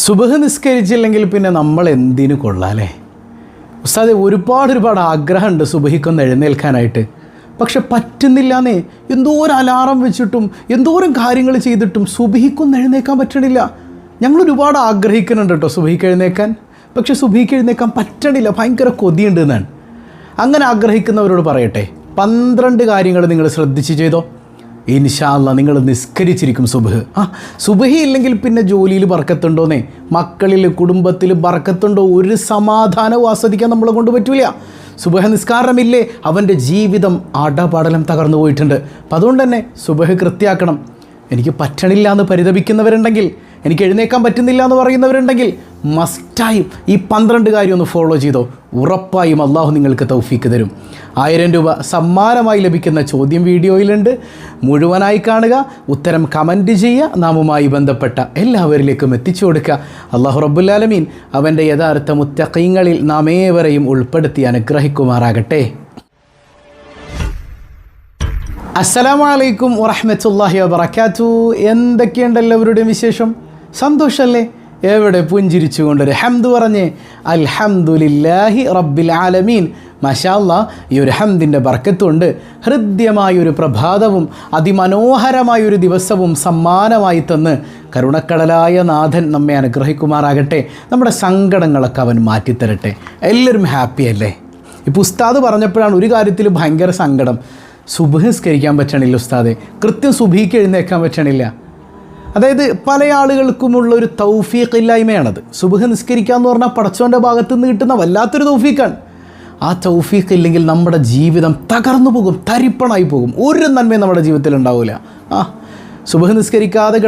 സുബഹ് നിസ്കരിച്ചില്ലെങ്കിൽ പിന്നെ നമ്മൾ എന്തിനു കൊള്ളാലേ? ഉസ്താദെ, ഒരുപാട് ആഗ്രഹമുണ്ട് സുബഹിക്കൊന്ന് എഴുന്നേൽക്കാനായിട്ട്. പക്ഷെ പറ്റുന്നില്ലാന്നേ. എന്തോരം അലാറം വെച്ചിട്ടും എന്തോരം കാര്യങ്ങൾ ചെയ്തിട്ടും സുബഹിക്കൊന്ന് എഴുന്നേൽക്കാൻ പറ്റണില്ല. ഞങ്ങൾ ഒരുപാട് ആഗ്രഹിക്കുന്നുണ്ട് കേട്ടോ സുബഹിക്ക് എഴുന്നേൽക്കാൻ. പക്ഷെ സുബഹിക്ക് എഴുന്നേൽക്കാൻ പറ്റണില്ല. ഭയങ്കര കൊതിയുണ്ട് എന്നാണ്. അങ്ങനെ ആഗ്രഹിക്കുന്നവരോട് പറയട്ടെ, 12 കാര്യങ്ങൾ നിങ്ങൾ ശ്രദ്ധിച്ച് ചെയ്തോ. ഇൻഷാ അല്ലാഹ് നിങ്ങൾ നിസ്കരിച്ചിരിക്കും സുബഹ്. സുബഹി ഇല്ലെങ്കിൽ പിന്നെ ജോലിയിൽ ബർക്കത്തുണ്ടോന്നേ, മക്കളിൽ കുടുംബത്തിൽ ബർക്കത്തുണ്ടോ, ഒരു സമാധാനവും ആസ്വദിക്കാൻ നമ്മളെ കൊണ്ട് പറ്റൂല. സുബഹ് നിസ്കാരമില്ലേ അവൻ്റെ ജീവിതം അടപടലം തകർന്നു പോയിട്ടുണ്ട്. അപ്പം അതുകൊണ്ട് തന്നെ സുബഹ് കൃത്യാക്കണം. എനിക്ക് പറ്റണില്ല എന്ന് പരിതപിക്കുന്നവരുണ്ടെങ്കിൽ, എനിക്ക് എഴുന്നേക്കാൻ പറ്റുന്നില്ല എന്ന് പറയുന്നവരുണ്ടെങ്കിൽ മസ്റ്റായും ഈ 12 കാര്യം ഒന്ന് ഫോളോ ചെയ്തോ. ഉറപ്പായും അള്ളാഹു നിങ്ങൾക്ക് തൗഫീക്ക് തരും. 1000 രൂപ സമ്മാനമായി ലഭിക്കുന്ന ചോദ്യം വീഡിയോയിലുണ്ട്. മുഴുവനായി കാണുക, ഉത്തരം കമൻറ്റ് ചെയ്യുക, നാമുമായി ബന്ധപ്പെട്ട എല്ലാവരിലേക്കും എത്തിച്ചു കൊടുക്കുക. അള്ളാഹു റബ്ബുൽ ആലമീൻ അവൻ്റെ യഥാർത്ഥ മുത്തഖീങ്ങളിൽ നാം ഏവരെയും ഉൾപ്പെടുത്തി അനുഗ്രഹിക്കുമാറാകട്ടെ. അസ്സലാമു അലൈക്കും വറഹ്മത്തുള്ളാഹി വബറകാതുഹു. എന്തൊക്കെയുണ്ട് എല്ലാവരുടെയും വിശേഷം? സന്തോഷമല്ലേ? എവിടെ പുഞ്ചിരിച്ചുകൊണ്ടൊരു ഹംദ് പറഞ്ഞേ. അൽഹംദുലില്ലാഹി റബ്ബിൽ ആലമീൻ. മാഷാ അല്ലാഹ്, ഈ ഒരു ഹംദിൻ്റെ ബർക്കത്തുണ്ട്. ഹൃദ്യമായൊരു പ്രഭാതവും അതിമനോഹരമായൊരു ദിവസവും സമ്മാനമായി തന്ന് കരുണക്കടലായ നാഥൻ നമ്മെ അനുഗ്രഹിക്കുമാറാകട്ടെ. നമ്മുടെ സങ്കടങ്ങളൊക്കെ അവൻ മാറ്റിത്തരട്ടെ. എല്ലാവരും ഹാപ്പി അല്ലേ? ഇപ്പോൾ ഉസ്താദ് പറഞ്ഞപ്പോഴാണ് ഒരു കാര്യത്തിൽ ഭയങ്കര സങ്കടം. സുബഹ് നിസ്കരിക്കാൻ പറ്റണില്ല ഉസ്താദെ. കൃത്യം സുബഹിക്ക് എഴുന്നേൽക്കാൻ പറ്റണില്ല. അതായത് പല ആളുകൾക്കുമുള്ള ഒരു തൗഫീഖ് ഇല്ലായ്മയാണത്. സുബഹ് നിസ്കരിക്കുക എന്ന് പറഞ്ഞാൽ പടച്ചവൻ്റെ ഭാഗത്തു നിന്ന് കിട്ടുന്ന വല്ലാത്തൊരു തൗഫീഖാണ്. ആ തൗഫീഖ് ഇല്ലെങ്കിൽ നമ്മുടെ ജീവിതം തകർന്നു പോകും, തരിപ്പണായി പോകും. ഒരു നന്മയും നമ്മുടെ ജീവിതത്തിൽ ഉണ്ടാവില്ല. സുബഹ് നിസ്കരിക്കാതെ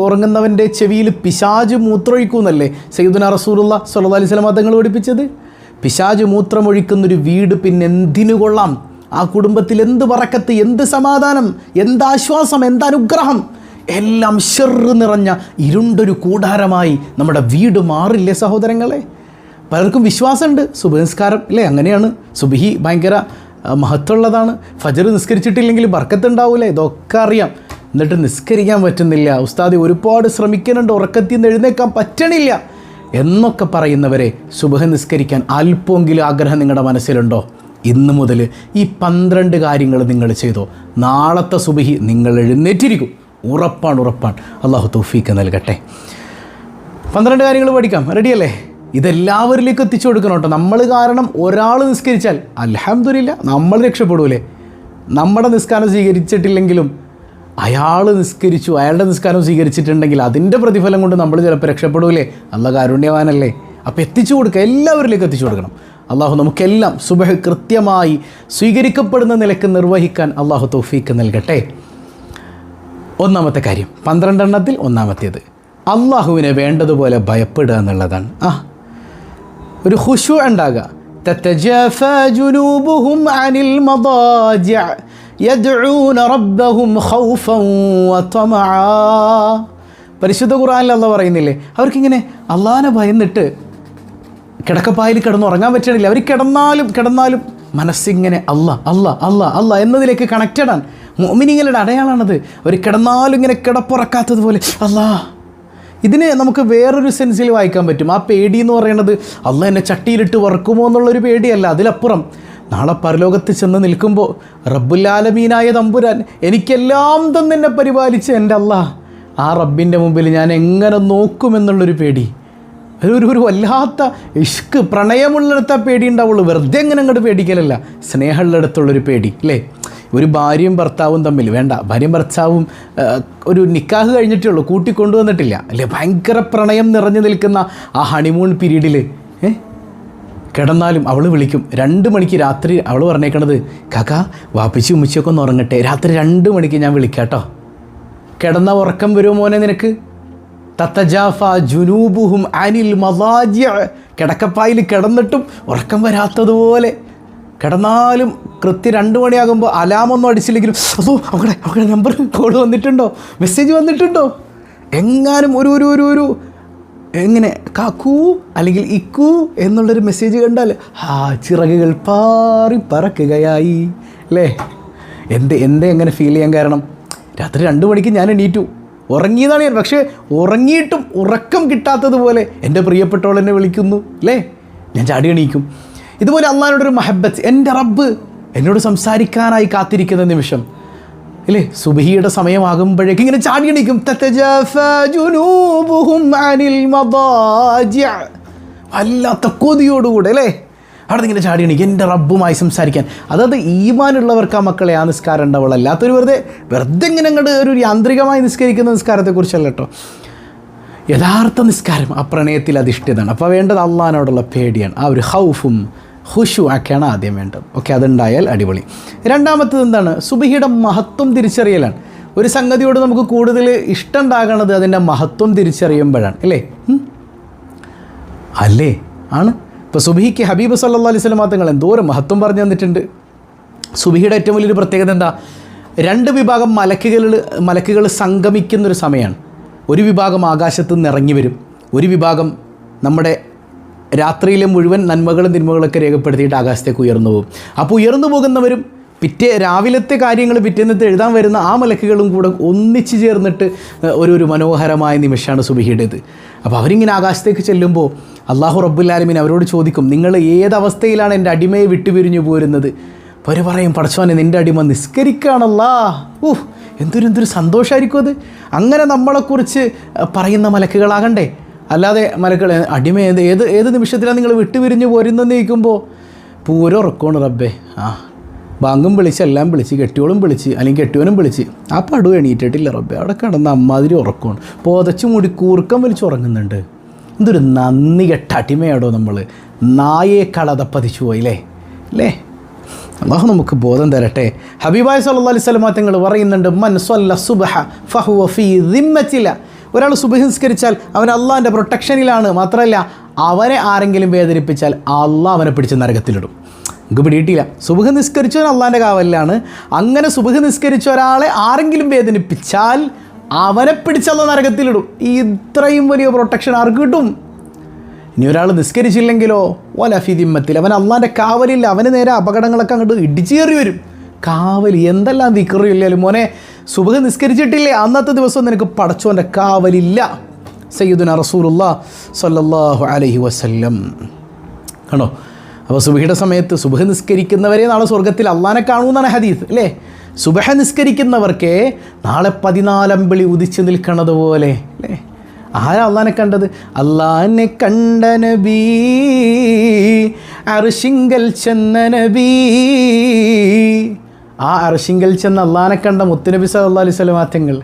ഉറങ്ങുന്നവൻ്റെ ചെവിയിൽ പിശാച് മൂത്രമൊഴിക്കുമെന്നല്ലേ സയ്യിദുനാ റസൂലുള്ളാഹി സ്വല്ലല്ലാഹു അലൈഹി വസല്ലം തങ്ങൾ പഠിപ്പിച്ചത്. പിശാച് മൂത്രമൊഴിക്കുന്നൊരു വീട് പിന്നെ എന്തിനു കൊള്ളാം? ആ കുടുംബത്തിൽ എന്ത് ബറക്കത്ത്, എന്ത് സമാധാനം, എന്താശ്വാസം, എന്തനുഗ്രഹം! എല്ലാം ഷർറ് നിറഞ്ഞ ഇരുണ്ടൊരു കൂടാരമായി നമ്മുടെ വീട് മാറില്ലേ സഹോദരങ്ങളെ? പലർക്കും വിശ്വാസമുണ്ട് സുബഹ് നിസ്കാരം അല്ലേ, അങ്ങനെയാണ്, സുബഹി ഭയങ്കര മഹത്വമുള്ളതാണ്, ഫജ്ർ നിസ്കരിച്ചിട്ടില്ലെങ്കിൽ ബർക്കത്തുണ്ടാവില്ല, ഇതൊക്കെ അറിയാം. എന്നിട്ട് നിസ്കരിക്കാൻ പറ്റുന്നില്ല. ഉസ്താദി ഒരുപാട് ശ്രമിക്കുന്നുണ്ട്, ഉറക്കത്തിൽ നിന്ന് എഴുന്നേക്കാൻ പറ്റണില്ല എന്നൊക്കെ പറയുന്നവരെ, സുബഹ് നിസ്കരിക്കാൻ അല്പമെങ്കിലും ആഗ്രഹം നിങ്ങളുടെ മനസ്സിലുണ്ടോ? ഇന്ന് മുതൽ ഈ 12 കാര്യങ്ങൾ നിങ്ങൾ ചെയ്തോ. നാളത്തെ സുബഹി നിങ്ങൾ എഴുന്നേറ്റിരിക്കും. ഉറപ്പാണ്. അള്ളാഹു തൗഫീക്ക് നൽകട്ടെ. 12 കാര്യങ്ങൾ പഠിക്കാം. റെഡിയല്ലേ? ഇതെല്ലാവരിലേക്കും എത്തിച്ചു കൊടുക്കണം കേട്ടോ. നമ്മൾ കാരണം ഒരാൾ നിസ്കരിച്ചാൽ അൽഹംദുലില്ലാ നമ്മൾ രക്ഷപ്പെടൂലേ? നമ്മുടെ നിസ്കാരം സ്വീകരിച്ചിട്ടില്ലെങ്കിലും അയാൾ നിസ്കരിച്ചു, അയാളുടെ നിസ്കാരം സ്വീകരിച്ചിട്ടുണ്ടെങ്കിൽ അതിൻ്റെ പ്രതിഫലം കൊണ്ട് നമ്മൾ ചിലപ്പോൾ രക്ഷപ്പെടൂലേ? അല്ലാഹ് കാരുണ്യവാനല്ലേ? അപ്പോൾ എത്തിച്ചു കൊടുക്കുക, എല്ലാവരിലേക്കും എത്തിച്ചു കൊടുക്കണം. അള്ളാഹു നമുക്കെല്ലാം സുബഹ് കൃത്യമായി സ്വീകരിക്കപ്പെടുന്ന നിലക്ക് നിർവഹിക്കാൻ അള്ളാഹു തൗഫീക്ക് നൽകട്ടെ. ഒന്നാമത്തെ കാര്യം, 12 എണ്ണത്തിൽ ഒന്നാമത്തേത് അള്ളാഹുവിനെ വേണ്ടതുപോലെ ഭയപ്പെടുക എന്നുള്ളതാണ്. ഒരു ഖുശൂ ഉണ്ടാകുക. തതജാഫാ ജുനൂബുഹും അനിൽ മദാജിഅ യദ്ഊന റബ്ബഹും ഖൗഫൻ വതമആ. പരിശുദ്ധ ഖുർആനിൽ അള്ളാഹ് പറയുന്നില്ലേ, അവർക്കിങ്ങനെ അള്ളാഹിനെ ഭയന്നിട്ട് കിടക്കപ്പായിൽ കിടന്നുറങ്ങാൻ പറ്റണില്ല. അവർ കിടന്നാലും മനസ്സിങ്ങനെ അല്ലാ എന്നതിലേക്ക് കണക്റ്റഡാണ്. മുഅ്മിനീങ്ങളുടെ അടയാളാണത്. അവർ കിടന്നാലും ഇങ്ങനെ കിടപ്പുറക്കാത്തതുപോലെ അല്ലാ. ഇതിനെ നമുക്ക് വേറൊരു സെൻസിൽ വായിക്കാൻ പറ്റും. ആ പേടി എന്ന് പറയുന്നത് അല്ലാഹ് എന്നെ ചട്ടിയിലിട്ട് വറുക്കുമോ എന്നുള്ളൊരു പേടിയല്ല. അതിലപ്പുറം നാളെ പരലോകത്ത് ചെന്ന് നിൽക്കുമ്പോൾ റബ്ബുൽ ആലമീനായ തമ്പുരാൻ എനിക്കെല്ലാം തന്നെ പരിപാലിച്ച് എൻ്റെ അല്ലാഹ്, ആ റബ്ബിൻ്റെ മുമ്പിൽ ഞാൻ എങ്ങനെ നോക്കുമെന്നുള്ളൊരു പേടി. ഒരു വല്ലാത്ത ഇഷ്ക്, പ്രണയമുള്ളിടത്ത് ആ പേടി ഉണ്ടാവുള്ളൂ. വെറുതെ എങ്ങനെ അങ്ങോട്ട് പേടിക്കലല്ല, സ്നേഹമുള്ളിടത്തുള്ളൊരു പേടി അല്ലേ? ഒരു ഭാര്യയും ഭർത്താവും തമ്മിൽ, വേണ്ട ഭാര്യയും ഭർത്താവും ഒരു നിക്കാഹ് കഴിഞ്ഞിട്ടേ ഉള്ളൂ, കൂട്ടിക്കൊണ്ടുവന്നിട്ടില്ല അല്ലേ? ഭയങ്കര പ്രണയം നിറഞ്ഞു നിൽക്കുന്ന ആ ഹണിമൂൺ പീരീഡിൽ കിടന്നാലും അവൾ വിളിക്കും 2 മണിക്ക് രാത്രി. അവൾ പറഞ്ഞേക്കണത്, കാക്ക വാപ്പിച്ചി ഉമ്മച്ചിയൊക്കെ ഒന്ന് ഉറങ്ങട്ടെ, രാത്രി 2 മണിക്ക് ഞാൻ വിളിക്കാം കേട്ടോ. കിടന്ന ഉറക്കം വരുമോ മോനെ നിനക്ക്? തതജാഫാ ജുനൂബുഹും അനിൽ മദാജിഅ. കിടക്കപ്പായിൽ കിടന്നിട്ടും ഉറക്കം വരാത്തതുപോലെ കിടന്നാലും കൃത്യം 2 മണിയാകുമ്പോൾ അലാമൊന്നും അടിച്ചില്ലെങ്കിലും അതോ അവിടെ നമ്പർ കോൾ വന്നിട്ടുണ്ടോ, മെസ്സേജ് വന്നിട്ടുണ്ടോ, എങ്ങാനും ഒരു എങ്ങനെ കാക്കൂ അല്ലെങ്കിൽ ഇക്കൂ എന്നുള്ളൊരു മെസ്സേജ് കണ്ടാൽ ചിറകുകൾ പാറി പറക്കുകയായി അല്ലേ? എന്തേ എങ്ങനെ ഫീൽ ചെയ്യാൻ കാരണം? രാത്രി 2 മണിക്ക് ഞാൻ എണീറ്റു, ഉറങ്ങിയതാണ് ഞാൻ. പക്ഷേ ഉറങ്ങിയിട്ടും ഉറക്കം കിട്ടാത്തതുപോലെ എൻ്റെ പ്രിയപ്പെട്ടവൾ എന്നെ വിളിക്കുന്നു അല്ലേ, ഞാൻ ചാടി എണീക്കും. ഇതുപോലെ അള്ളാഹിനോടൊരു മഹബത്ത്, എൻ്റെ റബ്ബ് എന്നോട് സംസാരിക്കാനായി കാത്തിരിക്കുന്ന നിമിഷം അല്ലേ, സുബ്ഹിയുടെ സമയമാകുമ്പോഴേക്കും ഇങ്ങനെ ചാടി എണീക്കും. വല്ലാത്ത കൊതിയോടുകൂടെ അല്ലേ അവിടെ ഇങ്ങനെ ചാടി എണീക്കും എൻ്റെ റബ്ബുമായി സംസാരിക്കാൻ. അതായത് ഈമാനുള്ളവർക്ക് ആ മക്കളെ ആ നിസ്കാരം ഉണ്ടാവുള്ളൂ. അല്ലാത്തൊരു വെറുതെ ഇങ്ങനെ അങ്ങോട്ട് ഒരു യാന്ത്രികമായി നിസ്കരിക്കുന്ന നിസ്കാരത്തെക്കുറിച്ചല്ല കേട്ടോ. യഥാർത്ഥ നിസ്കാരം ആ പ്രണയത്തിൽ അധിഷ്ഠിതമാണ്. അപ്പോൾ വേണ്ടത് അള്ളാഹിനോടുള്ള പേടിയാണ്, ആ ഒരു ഹൗഫും ഖുശൂ ഒക്കെയാണ് ആദ്യം വേണ്ടത്. ഓക്കെ, അതുണ്ടായാൽ അടിപൊളി. രണ്ടാമത്തത് എന്താണ്? സുബ്ഹിയുടെ മഹത്വം തിരിച്ചറിയലാണ്. ഒരു സംഗതിയോട് നമുക്ക് കൂടുതൽ ഇഷ്ടം ഉണ്ടാകണത് അതിൻ്റെ മഹത്വം തിരിച്ചറിയുമ്പോഴാണ് അല്ലേ ആണ്. ഇപ്പോൾ സുബ്ഹിക്ക് ഹബീബ് സല്ലല്ലാഹു അലൈഹി വസല്ലം തങ്ങൾ എന്തോരം മഹത്വം പറഞ്ഞു തന്നിട്ടുണ്ട്. സുബ്ഹിയുടെ ഏറ്റവും വലിയൊരു പ്രത്യേകത എന്താ? 2 വിഭാഗം മലക്കുകൾ സംഗമിക്കുന്നൊരു സമയമാണ്. ഒരു വിഭാഗം ആകാശത്ത് നിന്ന് ഇറങ്ങി വരും, ഒരു വിഭാഗം നമ്മുടെ രാത്രിയിലെ മുഴുവൻ നന്മകളും തിന്മകളൊക്കെ രേഖപ്പെടുത്തിയിട്ട് ആകാശത്തേക്ക് ഉയർന്നു പോകും. അപ്പോൾ ഉയർന്നു പോകുന്നവരും രാവിലത്തെ കാര്യങ്ങൾ പിറ്റേന്നത്തെ എഴുതാൻ വരുന്ന ആ മലക്കുകളും കൂടെ ഒന്നിച്ചു ചേർന്നിട്ട് ഒരു മനോഹരമായ നിമിഷമാണ് സുബ്ഹിയുടേത്. അപ്പോൾ അവരിങ്ങനെ ആകാശത്തേക്ക് ചെല്ലുമ്പോൾ അല്ലാഹു റബ്ബുൽ ആലമീൻ അവരോട് ചോദിക്കും, നിങ്ങൾ ഏതവസ്ഥയിലാണ് എൻ്റെ അടിമയെ വിട്ടുപിരിഞ്ഞു പോരുന്നത്? അപ്പോൾ അവർ പറയും, പടച്ചോനെ നിൻ്റെ അടിമ നിസ്കരിക്കുകയാണല്ലാ. എന്തൊരു സന്തോഷമായിരിക്കും അത്. അങ്ങനെ നമ്മളെക്കുറിച്ച് പറയുന്ന മലക്കുകളാകണ്ടേ, അല്ലാതെ മലക്കുകൾ അടിമ ഏത് നിമിഷത്തിലാണ് നിങ്ങൾ വിട്ടുപിരിഞ്ഞ് പോരുന്നതെന്ന് ചോദിക്കുമ്പോൾ പൂരം ഉറക്കമാണ് റബ്ബേ. ബാങ്കും വിളിച്ച് എല്ലാം വിളിച്ച്, കെട്ടിയോളും വിളിച്ച് അല്ലെങ്കിൽ കെട്ടിയോനും വിളിച്ച്, ആ പടു എണീറ്റിട്ടില്ല റബ്ബേ, അവിടെ കിടന്ന അമ്മാതിരി ഉറക്കമാണ്, പോതച്ചു മൂടി കൂർക്കം വലിച്ച് ഉറങ്ങുന്നുണ്ട്. എന്തൊരു നന്ദി കെട്ട അടിമയാടോ നമ്മൾ, നായേക്കാൾ അതപ്പതിച്ചു പോയില്ലേ അല്ലേ. അല്ലാഹു നമുക്ക് ബോധം തരട്ടെ. ഹബീബായ സല്ലല്ലാഹു അലൈഹി വസല്ലം തങ്ങൾ പറയുന്നുണ്ട്, മൻ സ്വല്ല സുബ്ഹ ഫഹുവ ഫീ ദിമ്മത്തില്ല. ഒരാൾ സുബ്ഹ് നിസ്കരിച്ചാൽ അവൻ അള്ളാഹിൻ്റെ പ്രൊട്ടക്ഷനിലാണ്. മാത്രമല്ല അവനെ ആരെങ്കിലും വേദനിപ്പിച്ചാൽ അള്ളാഹ് അവനെ പിടിച്ച് നരകത്തിലിടും. നമുക്ക് പിടിയിട്ടില്ല. സുബ്ഹ് നിസ്കരിച്ചവൻ അള്ളാഹിൻ്റെ കാവലിലാണ്. അങ്ങനെ സുബ്ഹ് നിസ്കരിച്ച ഒരാളെ ആരെങ്കിലും വേദനിപ്പിച്ചാൽ അവനെ പിടിച്ചല്ല നരകത്തിലിടും. ഇത്രയും വലിയ പ്രൊട്ടക്ഷൻ ആർക്ക് കിട്ടും? ഇനി ഒരാൾ നിസ്കരിച്ചില്ലെങ്കിലോ വലഫി ദിമ്മത്തിൽ, അവൻ അള്ളാഹിൻ്റെ കാവലില്ല, അവന് നേരെ അപകടങ്ങളൊക്കെ അങ്ങോട്ട് ഇടിച്ചു കയറി വരും. കാവൽ എന്തെല്ലാം ദിക്റില്ലാലും മോനെ സുബ്ഹ് നിസ്കരിച്ചിട്ടില്ലേ അന്നത്തെ ദിവസം നിനക്ക് പടച്ചോൻ്റെ കാവലില്ല. സയ്യിദുനാ റസൂലുള്ളാഹി സ്വല്ലല്ലാഹു അലൈഹി വസല്ലം കണ്ടോ. അപ്പോൾ സുബ്ഹിയുടെ സമയത്ത് സുബ്ഹ് നിസ്കരിക്കുന്നവരെ നാളെ സ്വർഗ്ഗത്തിൽ അള്ളാഹിനെ കാണുമെന്നാണ് ഹദീസ് അല്ലേ. സുബ്ഹ് നിസ്കരിക്കുന്നവർക്ക് നാളെ 14 അമ്പിളി ഉദിച്ചു നിൽക്കണത് പോലെ അല്ലേ. ആരാ അള്ളാഹിനെ കണ്ടത്? അള്ളാഹിനെ കണ്ട നബി, അർശിങ്കൽ ചെന്ന നബി. ആ അർശിങ്കൽ ചെന്ന അള്ളാഹിനെ കണ്ട മുത്തുനബി സല്ലല്ലാഹു അലൈഹി വസല്ലം തങ്ങൾ.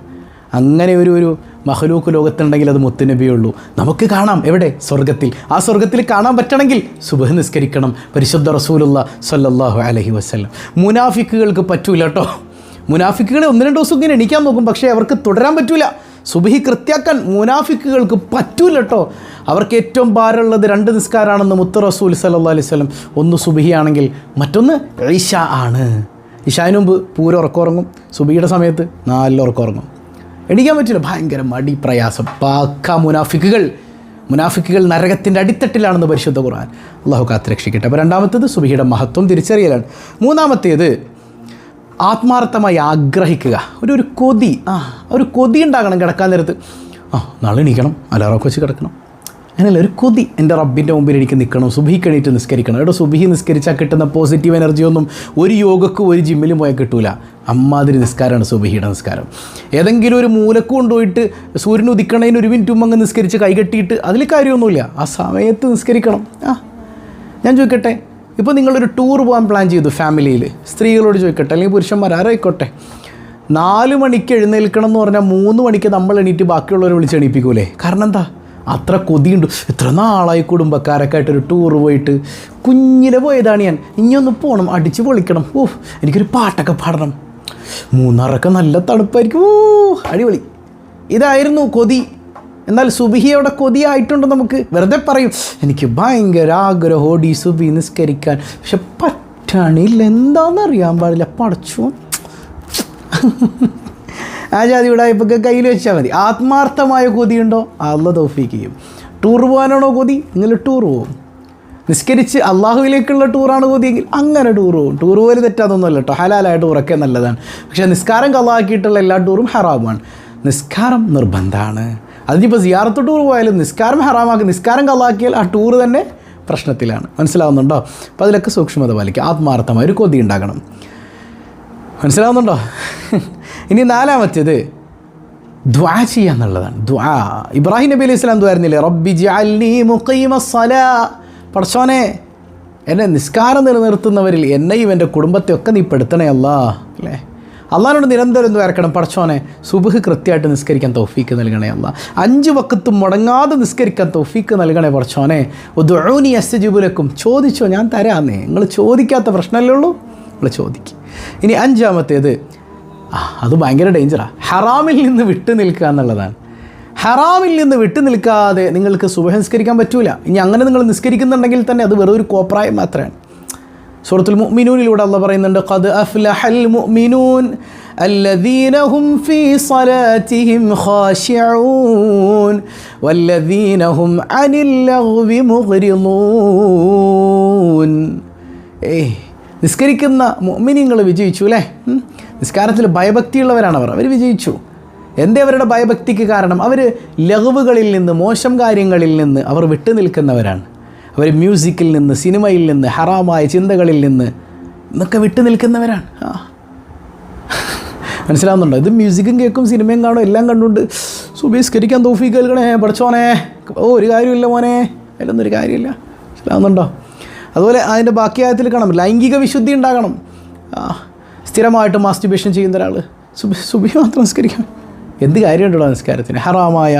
അങ്ങനെ ഒരു മഖ്ലൂക്ക് ലോകത്തുണ്ടെങ്കിൽ അത് മുത്തുനബിയുള്ളൂ. നമുക്ക് കാണാം എവിടെ? സ്വർഗ്ഗത്തിൽ. ആ സ്വർഗ്ഗത്തിൽ കാണാൻ പറ്റണമെങ്കിൽ സുബ്ഹ് നിസ്കരിക്കണം. പരിശുദ്ധ റസൂലുള്ളാഹി സ്വല്ലല്ലാഹു അലൈഹി വസല്ലം. മുനാഫിക്കുകൾക്ക് പറ്റൂല കേട്ടോ. മുനാഫിക്കുകളെ 1-2 ദിവസം ഇങ്ങനെ എണീക്കാൻ നോക്കും, പക്ഷേ അവർക്ക് തുടരാൻ പറ്റൂല. സുബ്ഹി കൃത്യാക്കാൻ മുനാഫിക്കുകൾക്ക് പറ്റൂല കേട്ടോ. അവർക്ക് ഏറ്റവും ഭാരമുള്ളത് 2 നിസ്കാരമാണെന്ന് മുത്ത് റസൂൽ സല്ലല്ലാഹു അലൈഹി വസല്ലം. ഒന്ന് സുബ്ഹി ആണെങ്കിൽ മറ്റൊന്ന് ഇശ ആണ്. ഇശാന് മുമ്പ് പൂരം ഉറക്കമുറങ്ങും, സുബ്ഹിയുടെ സമയത്ത് നല്ല ഉറക്കമുറങ്ങും. എണീക്കാൻ പറ്റില്ല, ഭയങ്കര മടി പ്രയാസം. പാക്ക മുനാഫിക്കുകൾ നരകത്തിൻ്റെ അടിത്തട്ടിലാണെന്ന് പരിശുദ്ധ ഖുർആൻ. അള്ളാഹു കാത്തുരക്ഷിക്കട്ടെ. അപ്പോൾ രണ്ടാമത്തേത് സുബ്ഹിയുടെ മഹത്വം തിരിച്ചറിയലാണ്. മൂന്നാമത്തേത് ആത്മാർത്ഥമായി ആഗ്രഹിക്കുക. ഒരു കൊതി ഉണ്ടാകണം കിടക്കാൻ നേരത്ത്. നാളെ എണീക്കണം, അലാറൊക്കെ വെച്ച് കിടക്കണം. അങ്ങനെയല്ല, ഒരു കൊതി. എൻ്റെ റബ്ബിൻ്റെ മുമ്പിൽ എനിക്ക് നിൽക്കണം, സുബ്ഹിക്ക് എണീറ്റ് നിസ്കരിക്കണം. ഇവിടെ സുബ്ഹി നിസ്കരിച്ചാൽ കിട്ടുന്ന പോസിറ്റീവ് എനർജിയൊന്നും ഒരു യോഗക്കും ഒരു ജിമ്മിലും പോയാൽ കിട്ടൂല. അമ്മാതിരി നിസ്കാരമാണ് സുബ്ഹിയുടെ നിസ്കാരം. ഏതെങ്കിലും ഒരു മൂലക്ക് കൊണ്ടുപോയിട്ട് സൂര്യൻ ഉദിക്കണതിന് 1 മിനിറ്റ് മുമ്പ് അങ്ങ് നിസ്കരിച്ച് കൈകെട്ടിയിട്ട് അതിൽ കാര്യമൊന്നുമില്ല. ആ സമയത്ത് നിസ്കരിക്കണം. ഞാൻ ചോദിക്കട്ടെ, ഇപ്പോൾ നിങ്ങളൊരു ടൂർ പോകാൻ പ്ലാൻ ചെയ്തു ഫാമിലിയിൽ, സ്ത്രീകളോട് ചോദിക്കട്ടെ അല്ലെങ്കിൽ പുരുഷന്മാർ ആരായിക്കോട്ടെ, 4 മണിക്ക് എഴുന്നേൽക്കണം എന്ന് പറഞ്ഞാൽ 3 മണിക്ക് നമ്മൾ എണീറ്റ് ബാക്കിയുള്ളവരെ വിളിച്ച് എണീപ്പിക്കൂലേ? കാരണം എന്താ? അത്ര കൊതിയുണ്ട്. ഇത്ര നാളായി കുടുംബക്കാരൊക്കെ ആയിട്ടൊരു ടൂർ പോയിട്ട്. കുഞ്ഞിലെ പോയതാണ് ഞാൻ. ഇനിയൊന്ന് പോകണം, അടിച്ച് പൊളിക്കണം. എനിക്കൊരു പാട്ടൊക്കെ പാടണം. മൂന്നാറൊക്കെ നല്ല തണുപ്പായിരിക്കും. അടിപൊളി. ഇതായിരുന്നു കൊതി. എന്നാൽ സുബ്ഹി അവിടെ കൊതിയായിട്ടുണ്ട്. നമുക്ക് വെറുതെ പറയും, എനിക്ക് ഭയങ്കര ആഗ്രഹോടി സുബ്ഹി നിസ്കരിക്കാൻ, പക്ഷെ പറ്റണില്ല. എന്താണെന്നറിയാൻ പാടില്ല. പടച്ചു ആ ജാതി ഉടായ്പൊക്കെ കയ്യിൽ വെച്ചാൽ മതി. ആത്മാർത്ഥമായ കൊതിയുണ്ടോ? അള്ളാഹ് തൗഫീഖ് ചെയ്യും. ടൂർ പോകാനാണോ കൊതി? നിങ്ങൾ ടൂർ പോകും. നിസ്കരിച്ച് അള്ളാഹുവിലേക്കുള്ള ടൂറാണ് കൊതിയെങ്കിൽ അങ്ങനെ ടൂർ പോകും. ടൂർ പോലെ തെറ്റാതൊന്നുമല്ല കേട്ടോ. ഹലാലായ ടൂറൊക്കെ നല്ലതാണ്. പക്ഷേ നിസ്കാരം കളാക്കിയിട്ടുള്ള എല്ലാ ടൂറും ഹറാമാണ്. നിസ്കാരം നിർബന്ധമാണ്. അതിനിപ്പോൾ സിയാറത്ത് ടൂർ പോയാലും നിസ്കാരം ഹറാമാക്കി, നിസ്കാരം കളാക്കിയാൽ ആ ടൂർ തന്നെ പ്രശ്നത്തിലാണ്. മനസ്സിലാവുന്നുണ്ടോ? അപ്പോൾ അതിലൊക്കെ സൂക്ഷ്മത പാലിക്കുക, ആത്മാർത്ഥമായ ഒരു കൊതി ഉണ്ടാകണം. മനസ്സിലാവുന്നുണ്ടോ? ഇനി നാലാമത്തേത് ദുആ ചെയ്യുക എന്നുള്ളതാണ്. ദുആ ഇബ്രാഹിം നബി അലൈഹി സ്വലാം ദുആയിരുന്നില്ലേ, റബ്ബി ജഅൽനി മുഖീമസ്സലാ, പടച്ചോനെ എന്നെ നിസ്കാരം നിലനിർത്തുന്നവരിൽ എന്നെയും എൻ്റെ കുടുംബത്തെയൊക്കെ നീ പെടുത്തണേ അല്ലാ. അല്ലേ? അള്ളാഹിനോട് നിരന്തരം എന്ത് വരക്കണം, പടച്ചോനെ സുബ്ഹ് കൃത്യമായിട്ട് നിസ്കരിക്കാൻ തൗഫീക്ക് നൽകണേ അല്ലാ, 5 വക്തും മുടങ്ങാതെ നിസ്കരിക്കാൻ തൗഫീക്ക് നൽകണേ പടച്ചോനെ. ഉദ്ഉനി അസ്തജിബ് ലക്കും, ചോദിച്ചോ ഞാൻ തരാന്നേ, നിങ്ങൾ ചോദിക്കാത്ത പ്രശ്നമല്ലേ ഉള്ളൂ, നിങ്ങൾ ചോദിക്കുക. ഇനി 5-ാമത്തേത് അത് ഭയങ്കര ഡേഞ്ചറാണ്, ഹറാമിൽ നിന്ന് വിട്ടു നിൽക്കുക എന്നുള്ളതാണ്. ഹറാമിൽ നിന്ന് വിട്ടു നിൽക്കാതെ നിങ്ങൾക്ക് സുബ്ഹ് നിസ്കരിക്കാൻ പറ്റൂല. ഇനി അങ്ങനെ നിങ്ങൾ നിസ്കരിക്കുന്നുണ്ടെങ്കിൽ തന്നെ അത് വെറും ഒരു കോപ്രായം മാത്രമാണ്. സൂറത്തുൽ മുഅ്മിനൂനിലൂടെ അല്ലാഹ് പറയുന്നുണ്ട്, ഖദ് അഫ്ലഹൽ മുഅ്മിനൂൻ അല്ലദീന ഹും ഫീ സ്വലാത്തിഹിം ഖാശിഊൻ വല്ലദീന ഹും അനിൽ ലഗ്വി മുഗ്രിദൂൻ. നിസ്കരിക്കുന്ന മുഅ്മിനീങ്ങൾ വിജയിച്ചു അല്ലേ? നിസ്കാരത്തിൽ ഭയഭക്തിയുള്ളവരാണ് അവർ വിജയിച്ചു. എന്തേ അവരുടെ ഭയഭക്തിക്ക് കാരണം? അവർ ലഗ്വുകളിൽ നിന്ന്, മോശം കാര്യങ്ങളിൽ നിന്ന് അവർ വിട്ടു നിൽക്കുന്നവരാണ്. അവർ മ്യൂസിക്കിൽ നിന്ന്, സിനിമയിൽ നിന്ന്, ഹറാമായ ചിന്തകളിൽ നിന്ന് എന്നൊക്കെ വിട്ടു നിൽക്കുന്നവരാണ്. മനസ്സിലാവുന്നുണ്ടോ? ഇത് മ്യൂസിക്കും കേൾക്കും, സിനിമയും കാണും, എല്ലാം കണ്ടുകൊണ്ട് സുബഹിസ്കരിക്കാൻ തൗഫീക്ക് നൽകണേ പടച്ചോനെ, ഒരു കാര്യമില്ല മോനെ, അതിലൊന്നും ഒരു കാര്യമില്ല. മനസ്സിലാവുന്നുണ്ടോ? അതുപോലെ അതിൻ്റെ ബാക്കി ആയത്തിൽ കാണാം, ലൈംഗിക വിശുദ്ധി ഉണ്ടാകണം. സ്ഥിരമായിട്ട് മാസ്റ്റുബേഷൻ ചെയ്യുന്ന ഒരാൾ സുബഹി മാത്രം നിസ്കരിക്കണം, എന്ത് കാര്യമുണ്ടോ നിസ്കാരത്തിന്? ഹറാമായ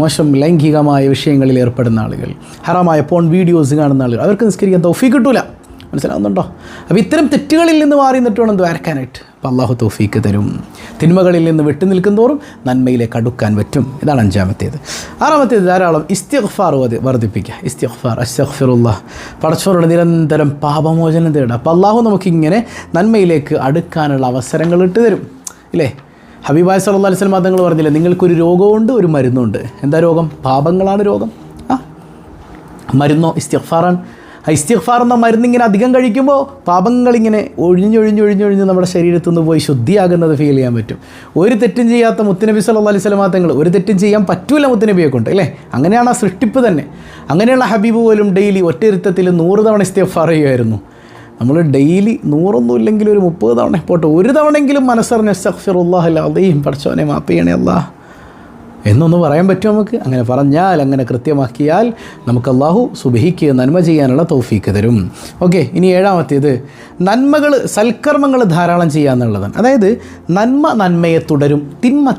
മോശം ലൈംഗികമായ വിഷയങ്ങളിൽ ഏർപ്പെടുന്ന ആളുകൾ, ഹറാമായ പോൺ വീഡിയോസ് കാണുന്ന ആളുകൾ, അവർക്ക് നിസ്കരിക്കാൻ തൗഫീക്ക് കിട്ടൂല. മനസ്സിലാവുന്നുണ്ടോ? അപ്പോൾ ഇത്തരം തെറ്റുകളിൽ നിന്ന് മാറി നിന്നിട്ട് വേണം ദ്വാരക്കാനായിട്ട്. അപ്പോൾ അള്ളാഹു തൗഫീക്ക് തരും. തിന്മകളിൽ നിന്ന് വിട്ടു നിൽക്കുന്തോറും നന്മയിലേക്ക് അടുക്കാൻ പറ്റും. ഇതാണ് 5-ാമത്തേത്. 6-ാമത്തേത് ധാരാളം ഇസ്തിഗ്ഫാർ വർദ്ധിപ്പിക്കുക. ഇസ്തിഗ്ഫാർ, അസ്തഗ്ഫിറുല്ലാഹ്, പടച്ചവനോട് നിരന്തരം പാപമോചനം തേടുക. അപ്പോൾ അള്ളാഹു നമുക്കിങ്ങനെ നന്മയിലേക്ക് അടുക്കാനുള്ള അവസരങ്ങൾ ഇട്ട് തരും ഇല്ലേ? ഹബീബായ് സല്ലല്ലാഹു അലൈഹി വസല്ലം തങ്ങൾ പറഞ്ഞില്ലേ, നിങ്ങൾക്കൊരു രോഗമുണ്ട്, ഒരു മരുന്നുണ്ട്. എന്താ രോഗം? പാപങ്ങളാണ് രോഗം. മരുന്നോ ഇസ്തിഗ്ഫാറാണ്. ഇസ്തിഗ്ഫാർ എന്ന മരുന്നിങ്ങനെ അധികം കഴിക്കുമ്പോൾ പാപങ്ങളിങ്ങനെ ഒഴിഞ്ഞൊഴിഞ്ഞ് നമ്മുടെ ശരീരത്തു നിന്ന് പോയി ശുദ്ധിയാകുന്നത് ഫീൽ ചെയ്യാൻ പറ്റും. ഒരു തെറ്റും ചെയ്യാത്ത മുത്തുനബി സല്ലല്ലാഹു അലൈഹി വസല്ലം തങ്ങൾ ഒരു തെറ്റും ചെയ്യാൻ പറ്റൂല മുത്തുനബിയെ കൊണ്ട് അല്ലേ? അങ്ങനെയാണ് ആ സൃഷ്ടിപ്പ് തന്നെ. അങ്ങനെയുള്ള ഹബീബ് പോലും ഡെയിലി ഒറ്റയിരുത്തത്തിൽ 100 തവണ ഇസ്തിഗ്ഫാർ ചെയ്യുമായിരുന്നു. നമ്മൾ ഡെയിലി 100 ഇല്ലെങ്കിൽ ഒരു 30 തവണ പോട്ടെ, ഒരു തവണയെങ്കിലും മനസ്സറിഞ്ഞ് അസ്തഗ്ഫിറുല്ലാഹൽ അദീം, പടച്ചോനെ മാപ്പ് ചെയ്യണേ അല്ലാഹ് എന്നൊന്ന് പറയാൻ പറ്റും നമുക്ക്. അങ്ങനെ പറഞ്ഞാൽ, അങ്ങനെ കൃത്യമാക്കിയാൽ നമുക്ക് അള്ളാഹു സുബ്ഹിക്ക് നന്മ ചെയ്യാനുള്ള തൗഫീക്ക് തരും. ഓക്കെ, ഇനി 7-ാമത്തേത് നന്മകൾ, സൽക്കർമ്മങ്ങൾ ധാരാളം ചെയ്യുക എന്നുള്ളതാണ്. അതായത് നന്മയെ തുടരും,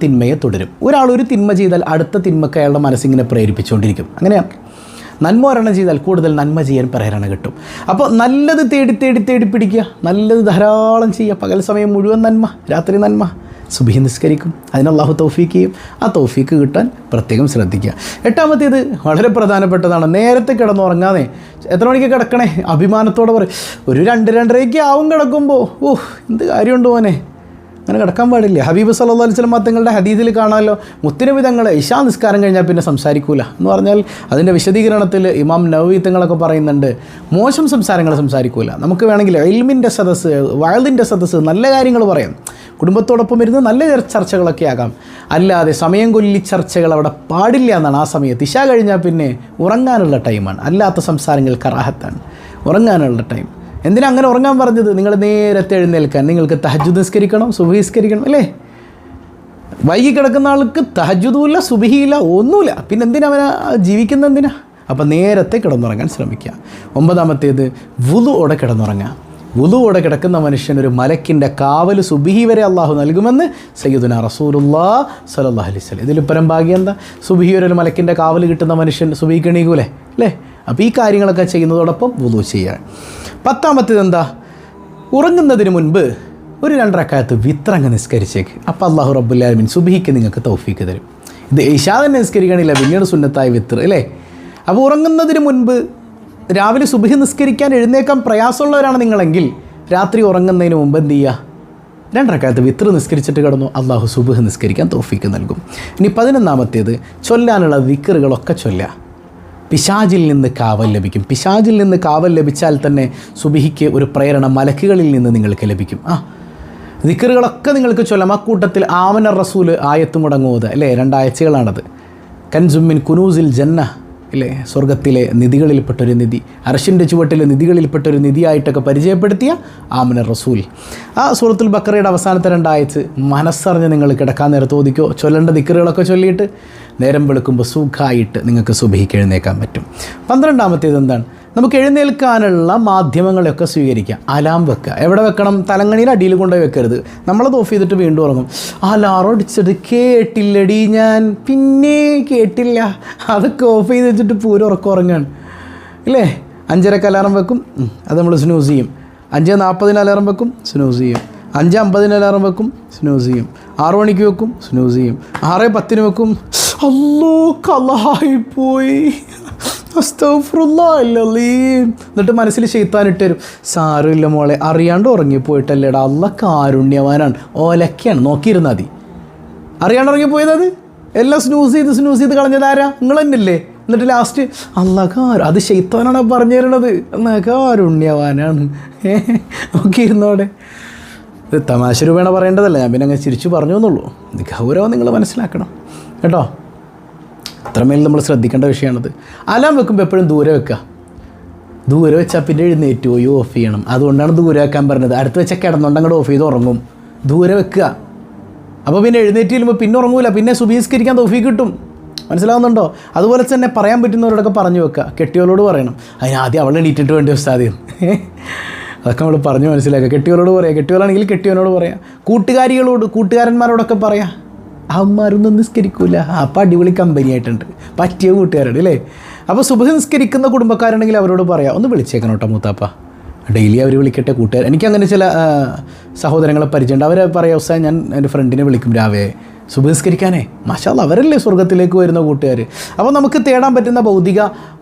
തിന്മയെ തുടരും. ഒരാൾ ഒരു തിന്മ ചെയ്താൽ അടുത്ത തിന്മക്ക് അയാളുടെ മനസ്സിങ്ങനെ പ്രേരിപ്പിച്ചുകൊണ്ടിരിക്കും. അങ്ങനെയാണ്. നന്മ ഒരെണ്ണം ചെയ്താൽ കൂടുതൽ നന്മ ചെയ്യാൻ പ്രേരണ കിട്ടും. അപ്പോൾ നല്ലത് തേടി പിടിക്കുക, നല്ലത് ധാരാളം ചെയ്യുക. പകൽ സമയം മുഴുവൻ നന്മ, രാത്രി നന്മ. സുബ്ഹി നിസ്കരിക്കും, അതിന് അള്ളാഹു തൗഫീക്ക് ചെയ്യും. ആ തൗഫീക്ക് കിട്ടാൻ പ്രത്യേകം ശ്രദ്ധിക്കുക. 8-ാമത്തേത് വളരെ പ്രധാനപ്പെട്ടതാണ്. നേരത്തെ കിടന്നുറങ്ങാതെ. എത്ര മണിക്ക് കിടക്കണേ? അഭിമാനത്തോടെ പറയും, ഒരു 2-2:30 ആവും കിടക്കുമ്പോൾ. എന്ത് കാര്യമുണ്ട് മോനെ, അങ്ങനെ കിടക്കാൻ പാടില്ല. ഹബീബ് സല്ലല്ലാഹു അലൈഹി വസല്ലം തങ്ങളുടെ ഹദീസിൽ കാണാമല്ലോ, മുത്തുനബി തങ്ങൾ ഇശാ നിസ്കാരം കഴിഞ്ഞാൽ പിന്നെ സംസാരിക്കൂല എന്ന് പറഞ്ഞാൽ അതിൻ്റെ വിശദീകരണത്തിൽ ഇമാം നവവി തങ്ങളൊക്കെ പറയുന്നുണ്ട്, മോശം സംസാരങ്ങൾ സംസാരിക്കൂല. നമുക്ക് വേണമെങ്കിൽ ഇൽമിൻ്റെ സദസ്സ്, വഅദിൻ്റെ സദസ്സ്, നല്ല കാര്യങ്ങൾ പറയാം, കുടുംബത്തോടൊപ്പം ഇരുന്ന് നല്ല ചർച്ചകളൊക്കെ ആകാം. അല്ലാതെ സമയം കൊല്ലി ചർച്ചകൾ അവിടെ പാടില്ല എന്നാണ്. ആ സമയത്ത് ഇശാ കഴിഞ്ഞാൽ പിന്നെ ഉറങ്ങാനുള്ള ടൈമാണ്. അല്ലാത്ത സംസാരങ്ങൾ കറാഹത്താണ്, ഉറങ്ങാനുള്ള ടൈം. എന്തിനാ അങ്ങനെ ഉറങ്ങാൻ പറഞ്ഞത്? നിങ്ങൾ നേരത്തെ എഴുന്നേൽക്കാൻ, നിങ്ങൾക്ക് തഹജ്ജുദ് നിസ്കരിക്കണം, സുബ്ഹി നിസ്കരിക്കണം അല്ലേ? വൈകി കിടക്കുന്ന ആൾക്ക് തഹജ്ജുദുമില്ല, സുബ്ഹിയില്ല, ഒന്നുമില്ല. പിന്നെ എന്തിനാ അവനെ ജീവിക്കുന്നത്? എന്തിനാ? അപ്പം നേരത്തെ കിടന്നുറങ്ങാൻ ശ്രമിക്കുക. 9-ാമത്തേത് വുളുഓടെ കിടന്നുറങ്ങുക. വുളുഓടെ കിടക്കുന്ന മനുഷ്യൻ ഒരു മലക്കിൻ്റെ കാവൽ സുബ്ഹി വരെ അള്ളാഹു നൽകുമെന്ന് സയ്യിദുനാ റസൂലുള്ളാഹി സ്വല്ലല്ലാഹു അലൈഹി വസല്ലം. ഇതിൽ പരം ഭാഗ്യം എന്താ? സുബ്ഹി വരെ ഒരു മലക്കിൻ്റെ കാവൽ കിട്ടുന്ന മനുഷ്യൻ സുബ്ഹിക്ക് എണീക്കൂലേ അല്ലേ? അപ്പോൾ ഈ കാര്യങ്ങളൊക്കെ ചെയ്യുന്നതോടൊപ്പം വുളു ചെയ്യുക. 10-ാമത്തേത് എന്താ? ഉറങ്ങുന്നതിന് മുൻപ് ഒരു 2 റക്അത്ത് വിത്രങ്ങ് നിസ്കരിച്ചേക്ക്. അപ്പോൾ അല്ലാഹു റബ്ബുൽ ആലമീൻ സുബ്ഹിക്ക് നിങ്ങൾക്ക് തൗഫീക്ക് തരും. ഇത് ഇശാ തന്നെ നിസ്കരിക്കണില്ല, പിന്നീട് സുന്നത്തായ വിത്ർ അല്ലേ? അപ്പോൾ ഉറങ്ങുന്നതിന് മുൻപ് രാവിലെ സുബ്ഹി നിസ്കരിക്കാൻ എഴുന്നേക്കാൻ പ്രയാസമുള്ളവരാണ് നിങ്ങളെങ്കിൽ രാത്രി ഉറങ്ങുന്നതിന് മുമ്പ് എന്ത് ചെയ്യുക? 2 റക്അത്ത് വിത്ർ നിസ്കരിച്ചിട്ട് കിടന്നു, അല്ലാഹു സുബ്ഹി നിസ്കരിക്കാൻ തൗഫീക്ക് നൽകും. ഇനി 11-ാമത്തേത് ചൊല്ലാനുള്ള ദിക്റുകളൊക്കെ ചൊല്ലുക. പിശാചിൽ നിന്ന് കാവൽ ലഭിക്കും. പിശാചിൽ നിന്ന് കാവൽ ലഭിച്ചാൽ തന്നെ സുബ്ഹിക്ക് ഒരു പ്രേരണ മലക്കുകളിൽ നിന്ന് നിങ്ങൾക്ക് ലഭിക്കും. ദിക്റുകളൊക്കെ നിങ്ങൾക്ക് ചൊല്ലാം. ആ കൂട്ടത്തിൽ ആമന റസൂൽ ആയത്ത് മുടങ്ങുന്നത് അല്ലേ, 2 ആഴ്ചകളാണത്. കൻസുമിൻ കുനൂസിൽ ജന്ന അല്ലേ, സ്വർഗത്തിലെ നിധികളിൽപ്പെട്ടൊരു നിധി, അർശിൻ്റെ ചുവട്ടിലെ നിധികളിൽപ്പെട്ടൊരു നിധിയായിട്ടൊക്കെ പരിചയപ്പെടുത്തിയ ആമന റസൂൽ. ആ സൂറത്തുൽ ബക്കറയുടെ അവസാനത്തെ 2 ആയത്ത് മനസ്സറിഞ്ഞ് നിങ്ങൾ കിടക്കാൻ നേരത്ത് ഓദിക്കോ. ചൊല്ലേണ്ട ദിക്റുകളൊക്കെ ചൊല്ലിയിട്ട് നേരം വെളുക്കുമ്പോൾ സുഖമായിട്ട് നിങ്ങൾക്ക് സുബഹിക്ക് എഴുന്നേക്കാൻ പറ്റും. 12ാമത്തേത് എന്താണ്? നമുക്ക് എഴുന്നേൽക്കാനുള്ള മാധ്യമങ്ങളെയൊക്കെ സ്വീകരിക്കാം. അലാം വെക്കുക. എവിടെ വെക്കണം? തലങ്ങണിയിൽ അടിയിൽ കൊണ്ടുപോയി വെക്കരുത്. നമ്മളത് ഓഫ് ചെയ്തിട്ട് വീണ്ടും ഉറങ്ങും. അലാറം അടിച്ചത് കേട്ടില്ലടി ഞാൻ, പിന്നെ കേട്ടില്ല, അതൊക്കെ ഓഫ് ചെയ്ത് വെച്ചിട്ട് പൂരം ഉറക്കം ഉറങ്ങാണ് ഇല്ലേ. 5:30 അലാറം വെക്കും, അത് നമ്മൾ സ്നൂസ് ചെയ്യും. 5:40 അലാറം വെക്കും, സ്നൂസ് ചെയ്യും. 5:50 അലാറം വെക്കും, സ്നൂസ് ചെയ്യും. 6 മണിക്ക് വെക്കും, സ്നൂസ് ചെയ്യും. 6:10 വെക്കും. അല്ലോ കള്ളായിപ്പോയി, അസ്തഗ്ഫിറുല്ലാഹ്. എന്നിട്ട് മനസ്സിൽ ശൈത്താൻ ഇട്ടുതരും, സാരമില്ല മോളെ, അറിയാണ്ട് ഉറങ്ങിപ്പോയിട്ടല്ലേടാ, അള്ള കാരുണ്യവാനാണ്, ഓലക്കയാണ്, നോക്കിയിരുന്നാൽ മതി. അറിയാണ്ട് ഉറങ്ങിപ്പോയത്, അത് എല്ലാം സ്നൂസ് ചെയ്ത് കളഞ്ഞതാരാ? നിങ്ങൾ തന്നെയല്ലേ. എന്നിട്ട് ലാസ്റ്റ് അത് ശൈത്താനാണ് പറഞ്ഞു തരണത്, എന്നാൽ കാരുണ്യവാനാണ്, നോക്കിയിരുന്നോടെ. ഇത് തമാശ രൂപേണ പറയേണ്ടതല്ല, ഞാൻ പിന്നെ അങ്ങനെ ചിരിച്ചു പറഞ്ഞു എന്നുള്ളൂ. ഇത് ഗൗരവം നിങ്ങൾ മനസ്സിലാക്കണം കേട്ടോ. അത്രമേൽ നമ്മൾ ശ്രദ്ധിക്കേണ്ട വിഷയമാണത്. അലാം വെക്കുമ്പോൾ എപ്പോഴും ദൂരെ വെക്കുക. ദൂരെ വെച്ചാൽ പിന്നെ എഴുന്നേറ്റ് പോയി ഓഫ് ചെയ്യണം. അതുകൊണ്ടാണ് ദൂരെ വെക്കാൻ പറഞ്ഞത്. അടുത്ത് വെച്ചാൽ കിടന്നുകൊണ്ട് അങ്ങോട്ട് ഓഫ് ചെയ്ത് ഉറങ്ങും. ദൂരെ വെക്കുക. അപ്പോൾ പിന്നെ എഴുന്നേറ്റ് ചെല്ലുമ്പോൾ പിന്നെ ഉറങ്ങൂല, പിന്നെ സുബീസ്കരിക്കാൻ തൗഫീഖ് കിട്ടും. മനസ്സിലാവുന്നുണ്ടോ? അതുപോലെ തന്നെ പറയാൻ പറ്റുന്നവരോടൊക്കെ പറഞ്ഞു വെക്കുക. കെട്ടിയോളോട് പറയണം, അതിനാദ്യം അവളെ എണീറ്റിട്ട് വേണ്ടി ഉസ്താദിയും അതൊക്കെ നമ്മൾ പറഞ്ഞു മനസ്സിലാക്കുക. കെട്ടിയോളോട് പറയാം, കെട്ടിയോളാണെങ്കിൽ കെട്ടിയോനോട് പറയാം, കൂട്ടുകാരന്മാരോടൊക്കെ പറയാം. അവന്മാരൊന്നും നിസ്കരിക്കൂല, അപ്പം അടിപൊളി കമ്പനി ആയിട്ടുണ്ട്, പറ്റിയ കൂട്ടുകാരുണ്ട് അല്ലേ. അപ്പോൾ സുബഹി നിസ്കരിക്കുന്ന കുടുംബക്കാരുണ്ടെങ്കിൽ അവരോട് പറയാം, ഒന്ന് വിളിച്ചേക്കണം കേട്ടോ മൂത്താപ്പ, ഡെയിലി അവർ വിളിക്കട്ടെ കൂട്ടുകാർ. എനിക്കങ്ങനെ ചില സഹോദരങ്ങളെ പരിചയമുണ്ട്. അവരെ പറയാം, ഉസ്താദ് ഞാൻ എൻ്റെ ഫ്രണ്ടിനെ വിളിക്കും രാവിലെ സുബഹി നിസ്കരിക്കാനേ. മാഷാ അല്ലാഹ്, അവരല്ലേ സ്വർഗത്തിലേക്ക് വരുന്ന കൂട്ടുകാർ. അപ്പോൾ നമുക്ക് തേടാൻ പറ്റുന്ന ഭൗതിക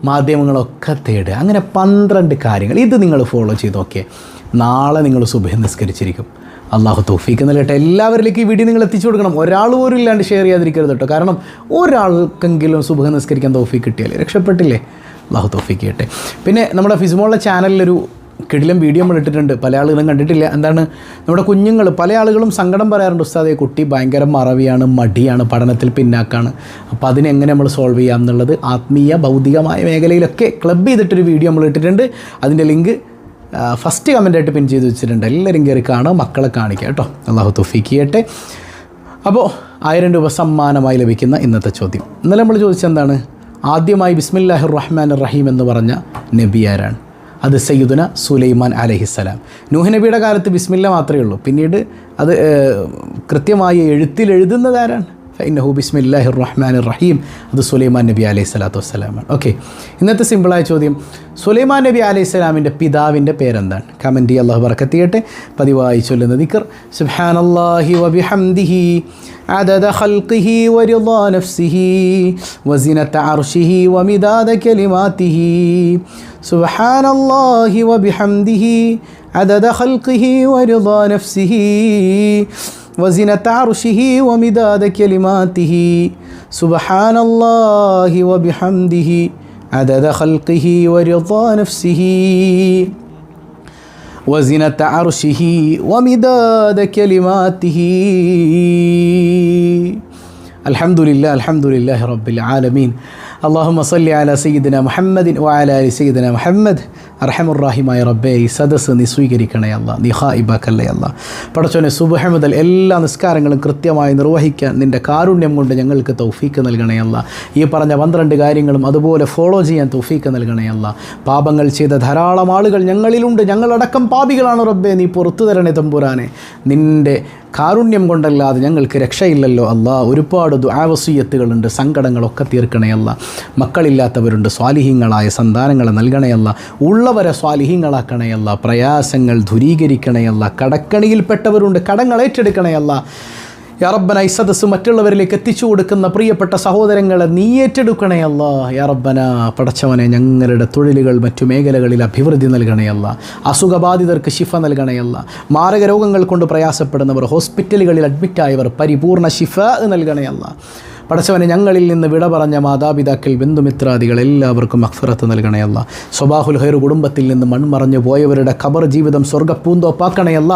മാധ്യമങ്ങളൊക്കെ തേടുക. അങ്ങനെ 12 കാര്യങ്ങൾ ഇത് നിങ്ങൾ ഫോളോ ചെയ്ത് നോക്കിയേ. നാളെ നിങ്ങൾ സുബഹി നിസ്കരിച്ചിരിക്കും. അള്ളാഹു തൗഫീഖ് നൽകട്ടെ. എല്ലാവരിലേക്ക് ഈ വീഡിയോ നിങ്ങൾ എത്തിച്ചു കൊടുക്കണം. ഒരാൾ പോലും ഇല്ലാണ്ട് ഷെയർ ചെയ്യാതിരിക്കരുത് കേട്ടോ. കാരണം ഒരാൾക്കെങ്കിലും സുബഹി നിസ്കരിക്കാൻ തൗഫീഖ് കിട്ടിയാലേ രക്ഷപ്പെട്ടില്ലേ. അള്ളാഹു തൗഫീഖ് ചെയ്യട്ടെ. പിന്നെ നമ്മുടെ ഫിസ്മോളിലെ ചാനലിലൊരു കിടിലം വീഡിയോ നമ്മൾ ഇട്ടിട്ടുണ്ട്, പല ആളുകളും കണ്ടിട്ടില്ല. എന്താണ്, നമ്മുടെ കുഞ്ഞുങ്ങൾ പല ആളുകളും സങ്കടം പറയാറുണ്ട്, ഉസ്താദേ കുട്ടി ഭയങ്കര മറവിയാണ്, മടിയാണ്, പഠനത്തിൽ പിന്നാക്കാണ്, അപ്പോൾ അതിനെങ്ങനെ നമ്മൾ സോൾവ് ചെയ്യാം എന്നുള്ളത് ആത്മീയ ഭൗതികമായ മേഖലയിലൊക്കെ ക്ലബ് ചെയ്തിട്ടൊരു വീഡിയോ നമ്മൾ ഇട്ടിട്ടുണ്ട്. അതിൻ്റെ ലിങ്ക് ഫസ്റ്റ് കമൻ്റായിട്ട് പിൻ ചെയ്ത് വെച്ചിട്ടുണ്ട്. എല്ലാവരും കയറി കാണുക, മക്കളെ കാണിക്കുക കേട്ടോ. അള്ളാഹു തൗഫീഖ് ചെയ്യട്ടെ. അപ്പോൾ 1000 രൂപ സമ്മാനമായി ലഭിക്കുന്ന ഇന്നത്തെ ചോദ്യം. ഇന്നലെ നമ്മൾ ചോദിച്ചെന്താണ്, ആദ്യമായി ബിസ്മില്ലാഹിർ റഹ്മാനിർ റഹീം എന്ന് പറഞ്ഞ നബി ആരാണ്? അത് സയ്യിദുന സുലൈമാൻ അലൈഹിസ്സലാം. നൂഹ് നബിയുടെ കാലത്ത് ബിസ്മില്ല മാത്രമേ ഉള്ളൂ. പിന്നീട് അത് കൃത്യമായി എഴുത്തിൽ എഴുതുന്നത് ആരാണ്? ഫഇന്നഹു ബിസ്മില്ലാഹിർ റഹ്മാനിർ റഹീം. അത് സുലൈമാൻ നബി അലൈഹി സ്വലാത്തു വസ്സലാമാണ്. ഓക്കെ, ഇന്നത്തെ സിമ്പിളായ ചോദ്യം, സുലൈമാൻ നബി അലൈഹി സ്വലാമിൻ്റെ പിതാവിൻ്റെ പേരെന്താണ്? കമൻറ്റ് ചെയ്യുക. അല്ലാഹു ബറക്കത്ത് ചെയ്യട്ടെ. പതിവായി ചൊല്ലുന്ന ദിക്ർ സുബ്ഹാനല്ലാഹി വബിഹംദിഹി عدد خلقه ورضا نفسه وزنة عرشه ومداد كلماته سبحان الله وبحمده عدد خلقه ورضا نفسه وزنة عرشه ومداد كلماته سبحان الله وبحمده عدد خلقه ورضا نفسه وزنة عرشه ومداد كلماته الحمد لله رب العالمين اللهم صل على سيدنا محمد وعلى آل سيدنا محمد. അർഹമുറാഹിമായ റബ്ബേ, ഈ സദസ്സ് നീ സ്വീകരിക്കണേ അല്ല, നീ ഹായിബാക്കല്ലേ അല്ല. പടച്ചോനെ, സുബ്ഹ് മുതൽ എല്ലാ നിസ്കാരങ്ങളും കൃത്യമായി നിർവഹിക്കാൻ നിൻ്റെ കാരുണ്യം കൊണ്ട് ഞങ്ങൾക്ക് തൗഫീക്ക് നൽകണേ അല്ല. ഈ പറഞ്ഞ 12 കാര്യങ്ങളും അതുപോലെ ഫോളോ ചെയ്യാൻ തൗഫീക്ക് നൽകണേ അല്ല. പാപങ്ങൾ ചെയ്ത ധാരാളം ആളുകൾ ഞങ്ങളിലുണ്ട്, ഞങ്ങളടക്കം പാപികളാണ് റബ്ബേ, നീ പുറത്തു തരണേ തമ്പുരാനെ. നിൻ്റെ കാരുണ്യം കൊണ്ടല്ലാതെ ഞങ്ങൾക്ക് രക്ഷയില്ലല്ലോ അല്ലാ. ഒരുപാട് ദുആ വസിയ്യത്തുകളുണ്ട്, സങ്കടങ്ങളൊക്കെ തീർക്കണേ അല്ല. മക്കളില്ലാത്തവരുണ്ട്, സ്വാലിഹീങ്ങളായ സന്താനങ്ങളെ നൽകണേ അല്ല. ഉള്ളവരെ സ്വാലിഹീങ്ങളാക്കണേ അല്ല. പ്രയാസങ്ങൾ ദൂരീകരിക്കണേ അല്ല. കടക്കണിയിൽപ്പെട്ടവരുണ്ട്, കടങ്ങൾ ഏറ്റെടുക്കണേ അല്ല. യാ റബ്ബന, ഈ സദസ്സ് മറ്റുള്ളവരിലേക്ക് എത്തിച്ചു കൊടുക്കുന്ന പ്രിയപ്പെട്ട സഹോദരങ്ങളെ നീ ഏറ്റെടുക്കണേ അല്ല. യാ റബ്ബന, പടച്ചവനെ, ഞങ്ങളുടെ തൊഴിലുകൾ മറ്റു മേഖലകളിൽ അഭിവൃദ്ധി നൽകണേ അല്ല. അസുഖബാധിതർക്ക് ശിഫ നൽകണേ അല്ല. മാരക രോഗങ്ങൾ കൊണ്ട് പ്രയാസപ്പെടുന്നവർ, ഹോസ്പിറ്റലുകളിൽ അഡ്മിറ്റായവർ പരിപൂർണ്ണ ശിഫ നൽകണേ അല്ല. പടച്ചവനെ, ഞങ്ങളിൽ നിന്ന് വിട പറഞ്ഞ മാതാപിതാക്കൾ, ബന്ധുമിത്രാദികൾ എല്ലാവർക്കും മഗ്ഫിറത്ത് നൽകണേ അല്ല. സ്വബാഹുൽ ഖൈർ കുടുംബത്തിൽ നിന്ന് മൺമറഞ്ഞു പോയവരുടെ ഖബർ ജീവിതം സ്വർഗ്ഗപ്പൂന്തോപ്പാക്കണേ അല്ല.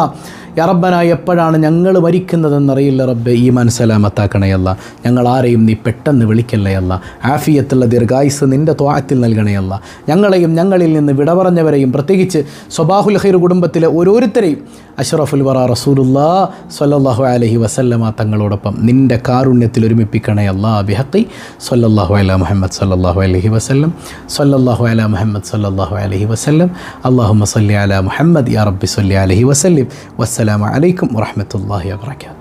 യാ റബ്ബന എപ്പോഴാണ് ഞങ്ങൾ മരിക്കുന്നതെന്നറിയില്ല റബ്ബെ, ഈമാൻ സലാമത്താക്കണയല്ല. ഞങ്ങൾ ആരെയും നീ പെട്ടെന്ന് വിളിക്കല്ലയല്ല. ആഫിയത്തുള്ള ദീർഘായുസ് നിൻ്റെ ത്വാഅത്തിൽ നൽകണയല്ല. ഞങ്ങളെയും ഞങ്ങളിൽ നിന്ന് വിട പറഞ്ഞവരെയും പ്രത്യേകിച്ച് സ്വബാഹുൽ ഖൈർ കുടുംബത്തിലെ ഓരോരുത്തരെയും അഷ്റഫുൽ വറ റസൂലുള്ളാഹി സ്വല്ലല്ലാഹു അലൈഹി വസല്ലമ തങ്ങളോടൊപ്പം നിൻ്റെ കാരുണ്യത്തിൽ ഒരുമിപ്പിക്കണയല്ല. ബിഹഖി സ്വല്ലല്ലാഹു അലാ മുഹമ്മദ് സ്വല്ലല്ലാഹു അലൈഹി വസല്ലം, സ്വല്ലല്ലാഹു അലാ മുഹമ്മദ് സ്വല്ലല്ലാഹു അലൈഹി വസല്ലം, അല്ലാഹുമ്മ സ്വല്ലി അലാ മുഹമ്മദ് യാ റബ്ബി സ്വല്ലി അലൈഹി വസല്ലം. വസ്സലാമു അലൈക്കും വറഹ്മത്തുള്ളാഹി വബറകാതുഹു.